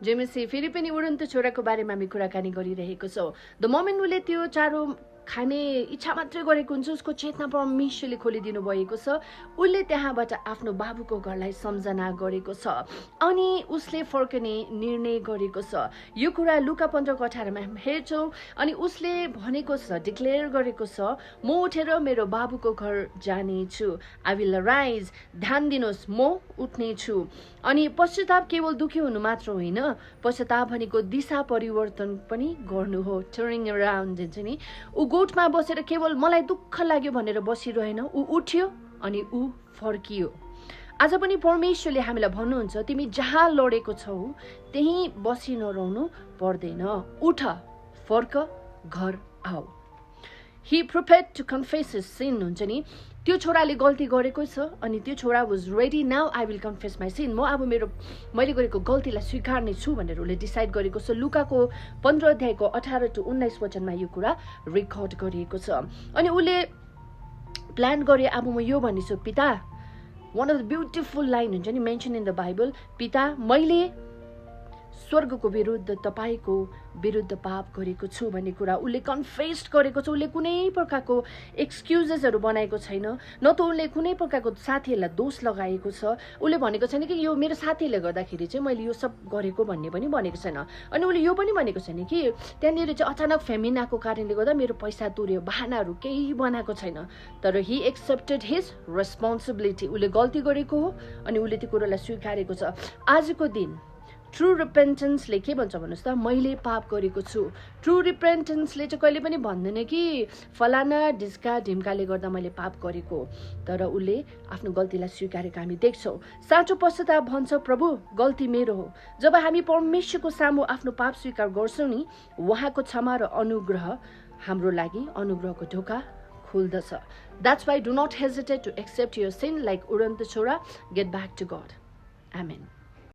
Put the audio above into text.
जेमेसी फेरि पनि उडन्त छोराको बारेमा हामी कुराकानी गरिरहेको छौँ। द मोमेन्ट उसले त्यो चारो खाने इच्छा मात्रै गरेको हुन्छ, उसको चेतना परमेश्वरले खोलिदिनु भएको छ। उसले त्यहाँबाट आफ्नो बाबुको घरलाई सम्झना गरेको छ अनि उसले फर्कने निर्णय गरेको छ। यो कुरा लुका 15:18 हेर्छौँ अनि उसले भनेको छ, डिक्लेयर गरेको छ, म उठेर मेरो बाबुको घर जानेछु। I will rise. ध्यान दिनुहोस्, म उठ्नेछु। अनि पश्चाताप केवल दुःखी हुनु मात्र होइन, पश्चाताप भनेको दिशा परिवर्तन पनि गर्नु हो। टर्निङ अराउन्ड हुन्छ नि। ऊ गोठमा बसेर केवल मलाई दुःख लाग्यो भनेर बसिरहेन, ऊ उठ्यो अनि ऊ फर्कियो। आज पनि परमेश्वरले हामीलाई भन्नुहुन्छ, तिमी जहाँ लडेको छौ त्यहीँ बसी नरहनु पर्दैन, उठ, फर्क, घर आऊ। He prepared to confess his sin हुन्छ नि। त्यो छोराले गल्ती गरेको छ अनि त्यो छोरा was ready, now I will confess my sin. म अब मैले गरेको गल्तीलाई स्वीकार्ने छु भनेर उसले डिसाइड गरेको छ। लुकाको 15:18-19 वचनमा यो कुरा रेकर्ड गरिएको छ। अनि उसले प्लान गरे, अब म यो भन्नेछु, पिता, one of the beautiful line हुन्छ नि मेन्सन इन द बाइबल, पिता, मैले स्वर्गको विरुद्ध तपाईँको विरुद्ध पाप गरेको छु भन्ने कुरा उसले कन्फेस गरेको छ। उसले कुनै प्रकारको एक्सक्युजेसहरू बनाएको छैन, न त उसले कुनै प्रकारको साथीहरूलाई दोष लगाएको छ। उसले भनेको छैन कि यो मेरो साथीले गर्दाखेरि चाहिँ मैले यो सब गरेको भन्ने पनि भनेको छैन। अनि उसले यो पनि भनेको छैन कि त्यहाँनिर चाहिँ अचानक फेमिन आएको कारणले गर्दा मेरो पैसा तुर्यो, बहानाहरू केही बनाएको छैन। तर हि एक्सेप्टेड हिज रेस्पोन्सिबिलिटी। उसले गल्ती गरेको हो अनि उसले त्यो कुरोलाई स्वीकारेको छ। आजको दिन ट्रु रिपेन्टेन्सले के भन्छ भन्नुहोस् त, मैले पाप गरेको छु। ट्रु रिपेन्टेन्सले चाहिँ कहिले पनि भन्दैन कि फलाना ढिस्का ढिम्काले गर्दा मैले पाप गरेको, तर उसले आफ्नो गल्तीलाई स्वीकारेको हामी देख्छौँ। साँचो पश्चाताप भन्छ, प्रभु गल्ती मेरो हो। जब हामी परमेश्वरको सामु आफ्नो पाप स्वीकार गर्छौँ नि, उहाँको क्षमा र अनुग्रह हाम्रो लागि अनुग्रहको ढोका खुल्दछ। That's why do not hesitate to accept your sin like उडन्त छोरा, get back to God. Amen.